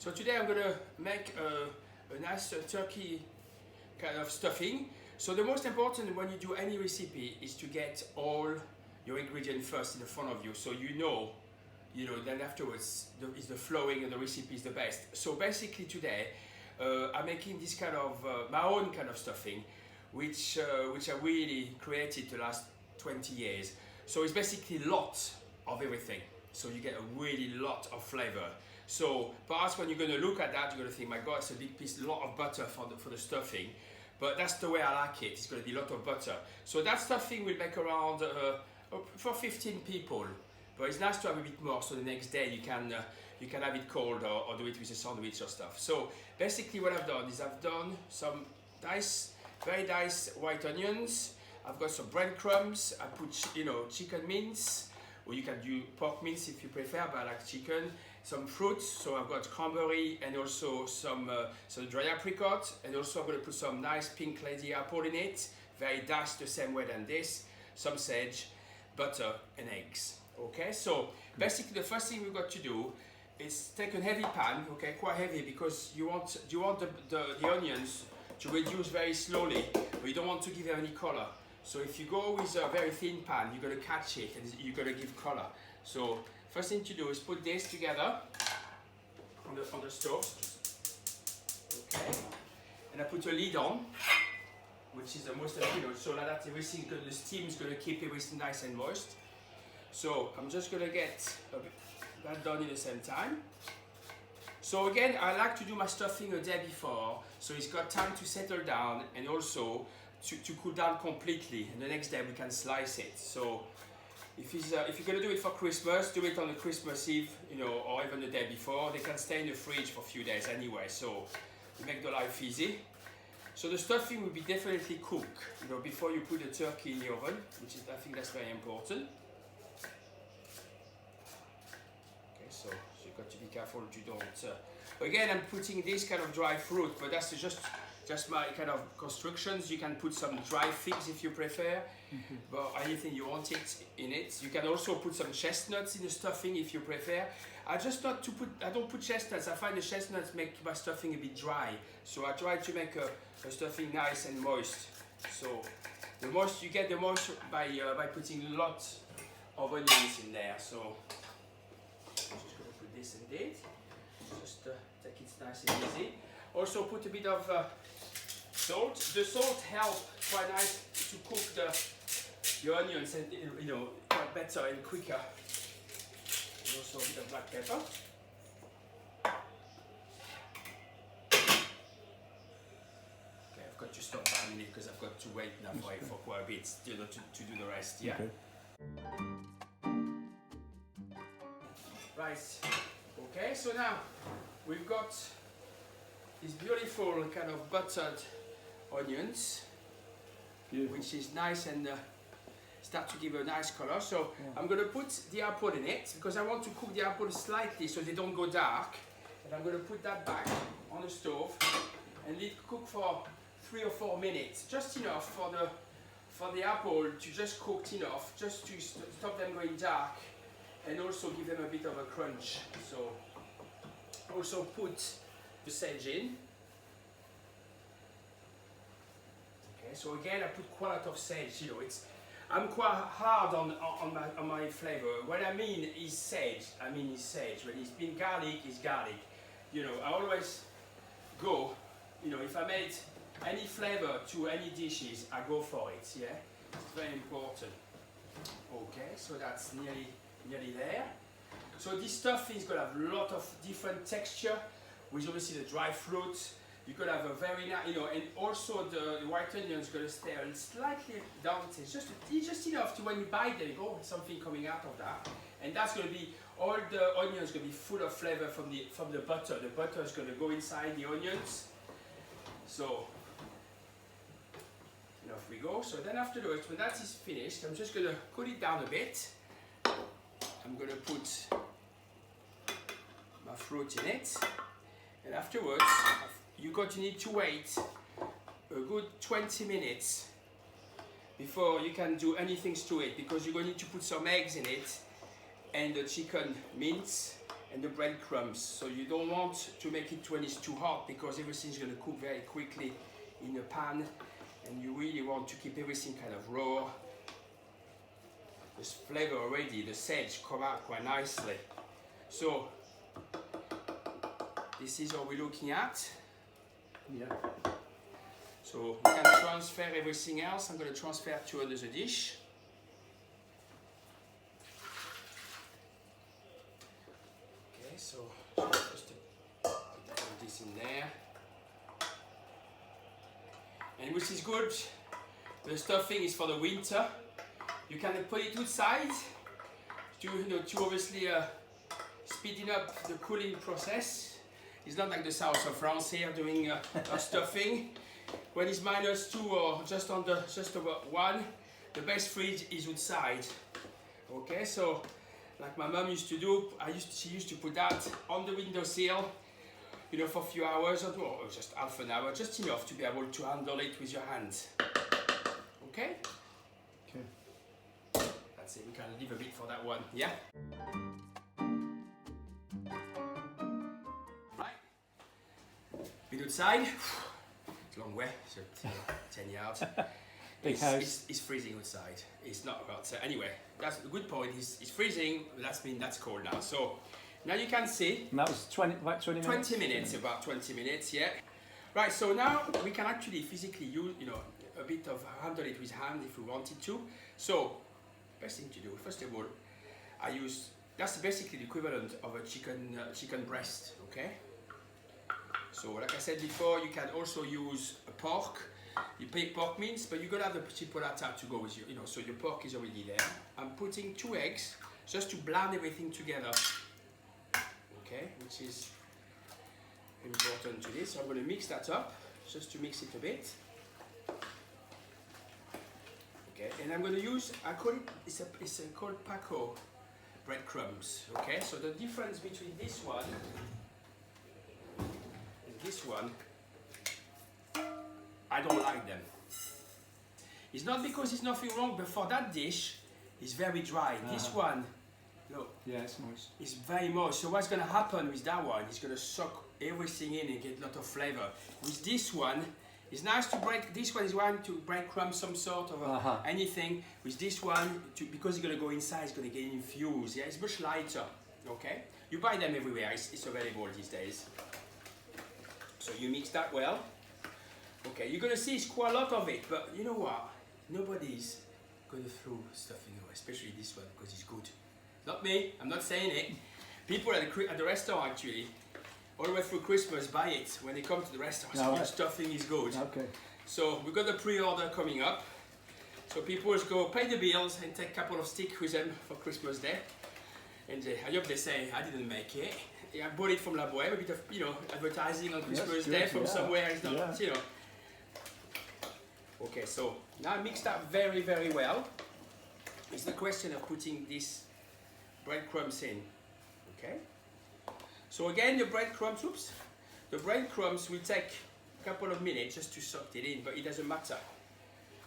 So today I'm gonna make a nice turkey kind of stuffing. So the most important when you do any recipe is to get all your ingredients first in the front of you, so you know, then afterwards is the flowing and the recipe is the best. So basically today I'm making this kind of my own kind of stuffing, which I really created the last 20 years. So it's basically a lot of everything. So you get a really lot of flavor. So perhaps when you're going to look at that, you're going to think, my God, it's a big piece, a lot of butter for the stuffing. But that's the way I like it. It's going to be a lot of butter. So that stuffing will make around for 15 people. But it's nice to have a bit more, so the next day you can have it cold or do it with a sandwich or stuff. So basically what I've done is I've done some very diced white onions. I've got some breadcrumbs. I put chicken mince, or you can do pork mince if you prefer, but I like chicken. Some fruits, so I've got cranberry and also some dry apricot, and also I'm going to put some nice pink lady apple in it, very diced the same way than this, some sage, butter and eggs. Okay, so basically the first thing we've got to do is take a heavy pan, okay, quite heavy, because you want the onions to reduce very slowly, but you don't want to give them any color. So if you go with a very thin pan, you're going to catch it and you're going to give color. So first thing to do is put this together on the stove. Okay, and I put a lid on, which is the most important, so that everything, the steam is going to keep everything nice and moist. So I'm just going to get that done in the same time. So again, I like to do my stuffing a day before, so it's got time to settle down and also to cool down completely, and the next day we can slice it. So if you're going to do it for Christmas, do it on the Christmas Eve, or even the day before. They can stay in the fridge for a few days anyway, so to make the life easy. So the stuffing will be definitely cooked, before you put the turkey in the oven, which is, I think that's very important. Okay, so you've got to be careful you don't. Again, I'm putting this kind of dry fruit, but that's just my kind of constructions. You can put some dry figs if you prefer, but anything you want in it. You can also put some chestnuts in the stuffing if you prefer. I don't put chestnuts. I find the chestnuts make my stuffing a bit dry, so I try to make a stuffing nice and moist. So you get the moist by putting a lot of onions in there. So I'm just going to put this in it. Just take it nice and easy. Also put a bit of salt. The salt helps quite nice to cook the onions and quite better and quicker. And also a bit of black pepper. Okay, I've got to stop for a minute because I've got to wait now for quite a bit, to do the rest. Yeah. Okay. Right. Okay. So now we've got these beautiful kind of buttered onions, which is nice and start to give a nice color. So I'm going to put the apple in it because I want to cook the apple slightly so they don't go dark. And I'm going to put that back on the stove and let it cook for 3 or 4 minutes, just enough for the apple to just cook enough, just to stop them going dark, and also give them a bit of a crunch. So also put the sage in. Okay, so again I put quite a lot of sage. I'm quite hard on my flavor. What I mean is sage. When it's been garlic, it's garlic. I always go. If I made any flavor to any dishes, I go for it. Yeah, it's very important. Okay, so that's nearly there. So this stuff is going to have a lot of different texture, with obviously the dry fruit. You could have a very nice, and also the white onion is going to stay slightly down. It's just enough to when you bite them, something coming out of that, and that's going to be all the onions going to be full of flavor from the butter. The butter is going to go inside the onions. So off we go. So then afterwards, when that is finished, I'm just going to cool it down a bit. I'm going to put my fruit in it, and afterwards you're going to need to wait a good 20 minutes before you can do anything to it, because you're going to need to put some eggs in it and the chicken mince and the breadcrumbs. So you don't want to make it when it's too hot because everything's going to cook very quickly in a pan, and you really want to keep everything kind of raw. This flavor already, the sage come out quite nicely. So this is what we're looking at. Yeah. So you can transfer everything else. I'm going to transfer to another dish. Okay, so just put this in there. And which is good, the stuffing is for the winter. You can put it outside to obviously speeding up the cooling process. It's not like the south of France here doing a stuffing. When it's -2 or just about 1, the best fridge is outside. Okay, so like my mom used to do, she used to put that on the windowsill, you know, for a few hours or just half an hour, just enough to be able to handle it with your hands. Okay? Okay. That's it, we can leave a bit for that one, yeah? Right. Bit outside. It's a long way, so 10 yards. Big house. It's freezing outside. It's not hot. Anyway, that's the good point. It's freezing. That's cold now. So now you can see. And that was about 20 minutes? 20 minutes, about 20 minutes, yeah. Right, so now we can actually physically use, you know, a bit of handle it with hand if we wanted to. So, best thing to do, first of all, that's basically the equivalent of a chicken breast, okay? So, like I said before, you can also use a pork. You pick pork mince, but you're gonna have the chipolata to go with you know, so your pork is already there. I'm putting 2 eggs just to blend everything together. Okay, which is important to this. So I'm going to mix that up, just to mix it a bit. Okay, and I'm going to use, I call it, it's called Paco breadcrumbs. Okay, so the difference between this one and this one, I don't like them. It's not because there's nothing wrong, but for that dish, it's very dry. This one, look. Yeah, it's moist. It's very moist. So what's going to happen with that one? It's going to suck everything in and get a lot of flavor. With this one, it's nice to break. This one is one to breadcrumb some sort of anything. With this one, because it's going to go inside, it's going to get infused. Yeah, it's much lighter. Okay, you buy them everywhere. It's available these days. So you mix that well. Okay, you're going to see it's quite a lot of it, but you know what? Nobody's going to throw stuffing away, especially this one because it's good. Not me, I'm not saying it. People at the restaurant actually, all the way through Christmas, buy it when they come to the restaurant. So your stuffing is good. Okay. So we've got the pre-order coming up. So people just go pay the bills and take a couple of sticks with them for Christmas Day. And I hope they say, I didn't make it. I bought it from La Boheme, a bit of, you know, advertising on Christmas Day from somewhere. It's not, you know. Okay, so now I mixed that very, very well. It's the question of putting this breadcrumbs in, okay? So again, the breadcrumbs will take a couple of minutes just to soak it in, but it doesn't matter.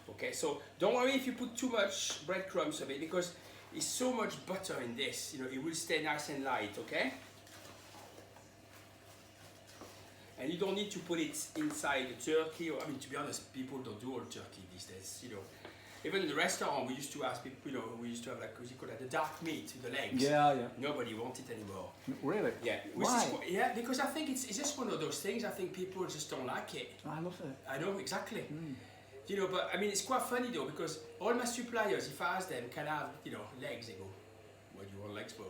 Okay, so don't worry if you put too much breadcrumbs of it because it's so much butter in this, you know, it will stay nice and light, okay? And you don't need to put it inside the turkey, or I mean, to be honest, people don't do all turkey these days, you know. Even in the restaurant, we used to ask people, you know, we used to have like, what you call it, the dark meat with the legs. Yeah, yeah. Nobody wants it anymore. Really? Yeah. Why? Yeah, because I think it's just one of those things. I think people just don't like it. I love it. I know, exactly. You know, but I mean, it's quite funny though, because all my suppliers, if I ask them, can I have, you know, legs? They go, what do you want legs for?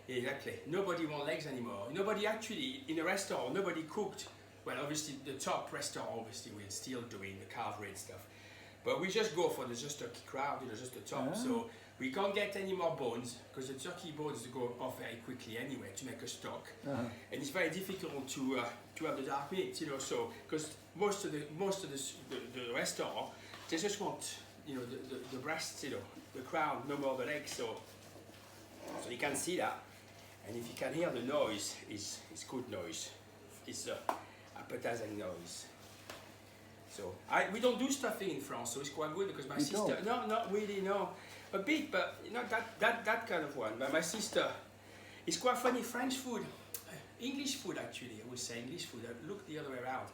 Yeah, exactly. Nobody wants legs anymore. Nobody actually, in a restaurant, nobody cooked. Well, obviously, the top restaurant, obviously, we're still doing the carvery and stuff. But we just go for the just turkey crowd, you know, just the top. So we can't get any more bones because the turkey bones go off very quickly anyway to make a stock, and it's very difficult to have the dark meat, you know. So because most of the restaurant, they just want, you know, the breasts, you know, the crown, no more the legs. So you can see that, and if you can hear the noise, it's good noise. It's appetizing noise. So we don't do stuffing in France, so it's quite good because my sister. No, not really, no. A bit, but not that kind of one. But my sister It's quite funny. French food, English food actually. I would say English food. Look the other way around.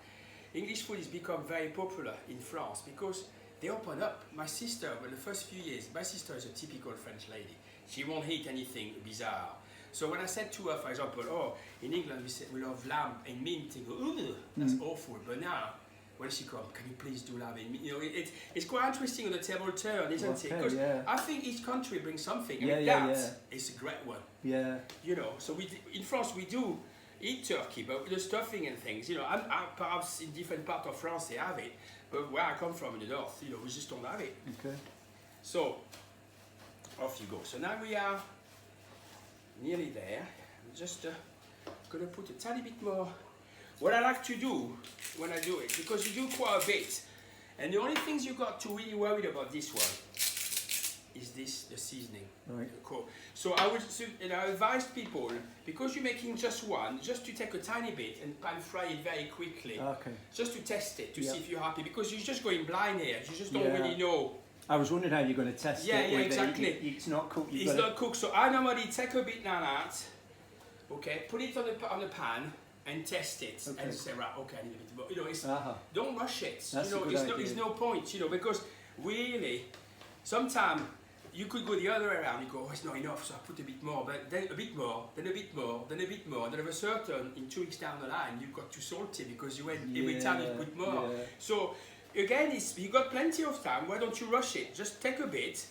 English food has become very popular in France because they open up. My sister, well, the first few years, my sister is a typical French lady. She won't eat anything bizarre. So when I said to her, for example, oh, in England we love lamb and mint, they go, ooh, that's awful. But now, when she comes, can you please do lamb and mint? You know, it's quite interesting on the table turn, isn't it? Because I think each country brings something. And that is a great one. Yeah. You know, so in France we do eat turkey, but with the stuffing and things, you know, perhaps in different parts of France they have it, but where I come from in the north, you know, we just don't have it. Okay. So, off you go. So now we are nearly there. I'm just gonna put a tiny bit more. What I like to do when I do it, because you do quite a bit, and the only things you got to really worry about this one is the seasoning. Right. Cool. So I would advise people, because you're making just one, just to take a tiny bit and pan fry it very quickly. Okay. Just to test it, to see if you're happy, because you're just going blind here. You just don't really know. I was wondering how you're going to test it. Yeah, exactly. It's not cooked. It's not cooked, so I normally take a bit like that, okay, put it on the pan and test it, and say, right, okay, I need a bit more. You know, it's, don't rush it. That's you know, it's no point, you know, because really, sometimes you could go the other way around. You go, oh, it's not enough, so I put a bit more, but then a bit more, then a bit more, then a bit more. Then of a certain, in 2 weeks down the line, you've got too salty because you went every time you put more. So again, you got plenty of time. Why don't you rush it? Just take a bit,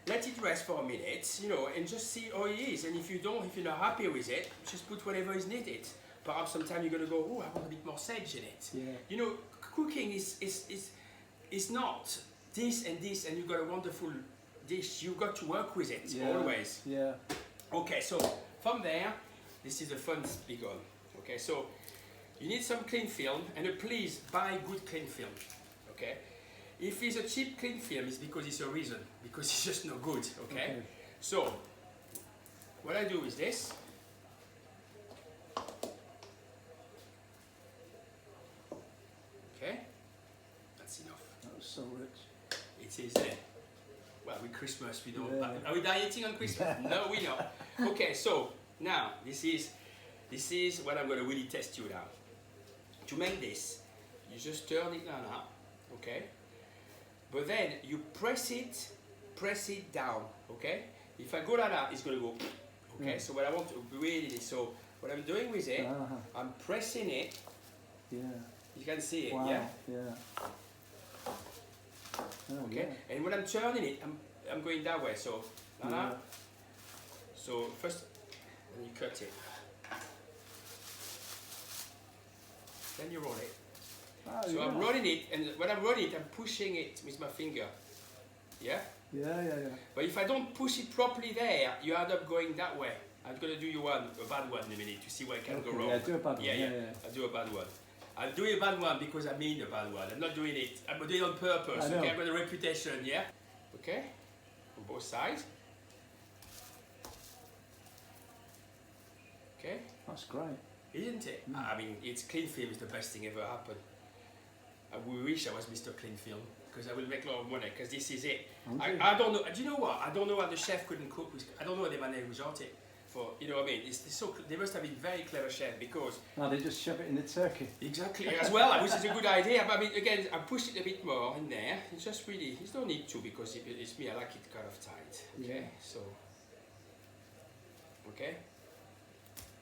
let it rest for a minute, you know, and just see how it is. And if you're not happy with it, just put whatever is needed. Perhaps sometime you're gonna go, oh, I want a bit more sage in it. Yeah. You know, cooking is not this and this, and you've got a wonderful dish. You've got to work with it always. Yeah. Okay, so from there, this is a fun speak on. Okay, so you need some cling film, and please buy good cling film. Okay, if it's a cheap cling film, it's because it's a reason, because it's just not good. Okay, so what I do is this. Okay, that's enough. That was so rich. It is there. Well, with Christmas we don't. Are we dieting on Christmas? No, we not. Okay, so now this is what I'm going to really test you now. To make this, you just turn it like that, okay? But then you press it down, okay? If I go like that, it's going to go, okay? So what I want to really is, so what I'm doing with it, I'm pressing it. Yeah. You can see it, wow. yeah? Oh, okay, and when I'm turning it, I'm going that way, so so first you cut it, then you roll it. So I'm rolling it, and when I'm rolling it, I'm pushing it with my finger. Yeah? Yeah. But if I don't push it properly there, you end up going that way. I'm gonna do you a bad one in a minute to see where it can go wrong. Yeah, do a bad one. Yeah. I'll do a bad one. I'm doing a bad one because I mean a bad one. I'm not doing it. I'm doing it on purpose. Okay, I've got a reputation, yeah? Okay? On both sides. Okay? That's great. Isn't it? I mean, it's clean film is the best thing ever happened. We wish I was Mr. Clean Film, because I will make a lot of money, because this is it. I don't know. Do you know what? I don't know what the chef couldn't cook with. I don't know what they managed without it. For, you know what I mean? It's so, they must have been very clever chef, because... No, they just shove it in the turkey. Exactly, as well, which is a good idea. But I mean, again, I pushed it a bit more in there. It's just really, there's no need to, because it's me, I like it kind of tight. Okay, so... Okay?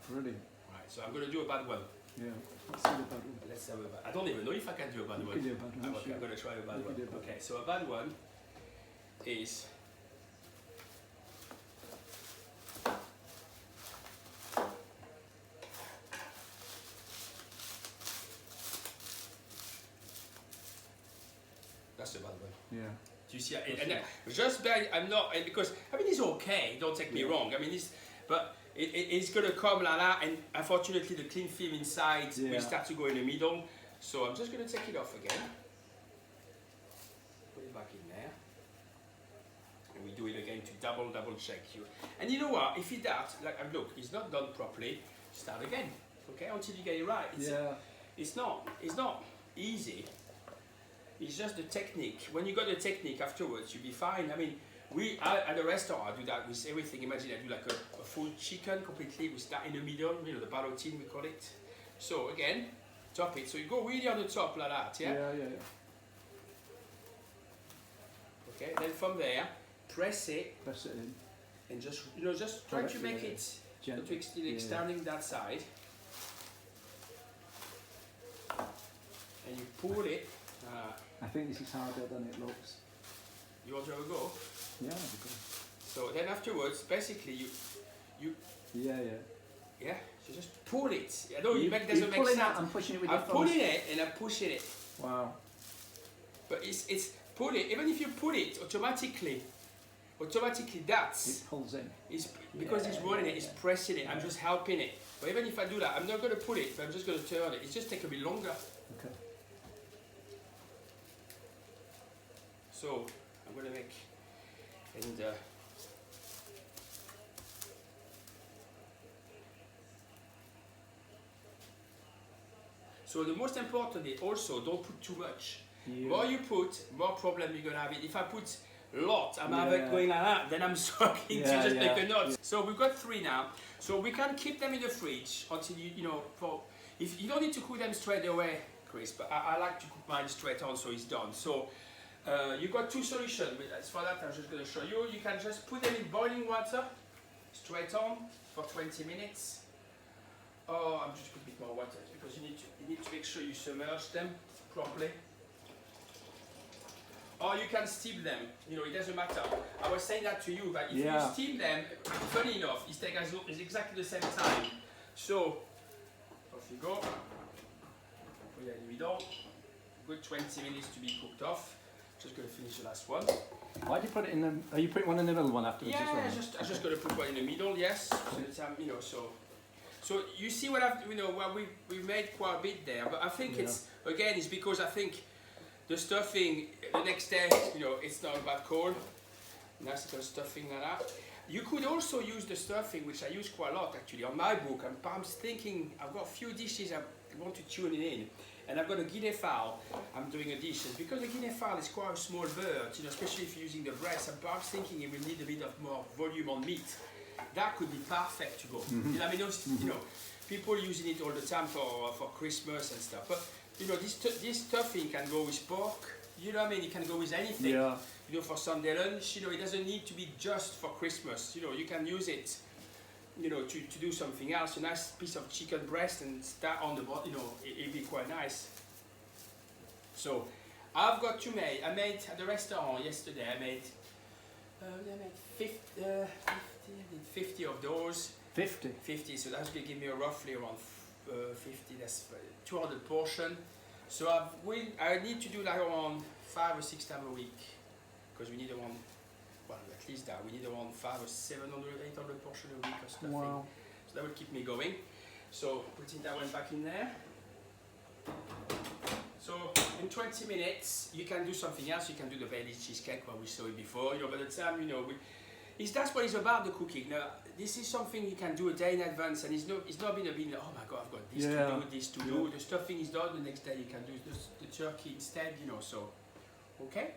Brilliant. Right, so I'm going to do a bad one. Yeah, let's see the bad one. Let's have a bad. I don't even know if I can do a bad one. You can do a bad one. Okay, I'm going to try a bad one. Okay, so a bad one is... That's a bad one. Yeah. Do you see? And just by, I'm not, because, I mean, it's okay, don't take me wrong. I mean, but it's going to come like that, and unfortunately the clean film inside will start to go in the middle. So I'm just going to take it off again. Put it back in there. And we do it again to double check you. And you know what? If it does, like, look, it's not done properly, start again. Okay, until you get it right. It's not easy. It's just the technique. When you got the technique afterwards, you'll be fine. I mean, at the restaurant, I do that with everything. Imagine I do like a full chicken completely with that in the middle, you know, the ballotine we call it. So again, top it. So you go really on the top like that, yeah? Yeah. Okay, then from there, press it Press it in. and just, you know, just try to make it Gently. extending that side. And you pull it. I think this is harder than it looks. You want to have a go? Yeah, because, So then afterwards, basically you yeah. so just pull it. I know You're doesn't make pulling sense. that and pushing it with your I'm thumbs. pulling it and I'm pushing it. Wow. But it's pull it. Even if you pull it automatically that's It pulls in. it's because it's rolling it, it's pressing it. I'm just helping it. But even if I do that, I'm not going to pull it. But I'm just going to turn it. It's just take a bit longer. Okay. So I'm going to make and. So the most important is also don't put too much. Yeah. More you put, more problem you're gonna have it. If I put a lot, I'm Yeah. having going like that, then I'm struggling to Yeah, just yeah. make a knot. So we've got 3 now. So we can keep them in the fridge until you know, if you don't need to cook them straight away, Chris, but I like to cook mine straight on so it's done. So you've got 2 solutions. As for that, I'm just gonna show you. You can just put them in boiling water, straight on for 20 minutes. Oh, I'm just put a bit more water because you need to make sure you submerge them properly. Or you can steam them. You know, it doesn't matter. I was saying that to you, but if you steam them, funny enough, it's exactly the same time. So, off you go. Put it in the middle. Good 20 minutes to be cooked off. Just going to finish the last one. Why do you put it in the? Are you putting one in the middle one afterwards as well? Yeah, I'm just going to put one in the middle. Yes. So you know, so you see what we've made quite a bit there, but I think it's because I think the stuffing the next day, you know, it's not that cold. Nice little stuffing like that. You could also use the stuffing, which I use quite a lot actually on my book. I'm thinking I've got a few dishes I want to tune it in, and I've got a guinea fowl. I'm doing a dish, and because the guinea fowl is quite a small bird, you know, especially if you're using the breast, I'm thinking it will need a bit of more volume on meat. That could be perfect to go. You know, I mean, you know, people using it all the time for Christmas and stuff. But you know, this stuffing can go with pork. You know what I mean? It can go with anything. Yeah. You know, for Sunday lunch. You know, it doesn't need to be just for Christmas. You know, you can use it. You know, to do something else. A nice piece of chicken breast and that on the bottom. You know, it'd be quite nice. So, I've got to make. I made at the restaurant yesterday. I made 50 of those. 50, so that's going to give me roughly around 50, that's 200 portion. So I need to do like around 5 or 6 times a week, because we need around, well, at least that, we need around 500 or 700, 800 portion a week of stuffing. Wow. So that will keep me going. So putting that one back in there. So in 20 minutes, you can do something else. You can do the Bailey cheesecake, what we saw it before. You know, by the time, you know, that's what it's about, the cooking. Now, this is something you can do a day in advance, and it's not been a bit, oh my God, I've got this to do, this to do. The stuffing is done, the next day you can do the turkey instead, you know, so, okay?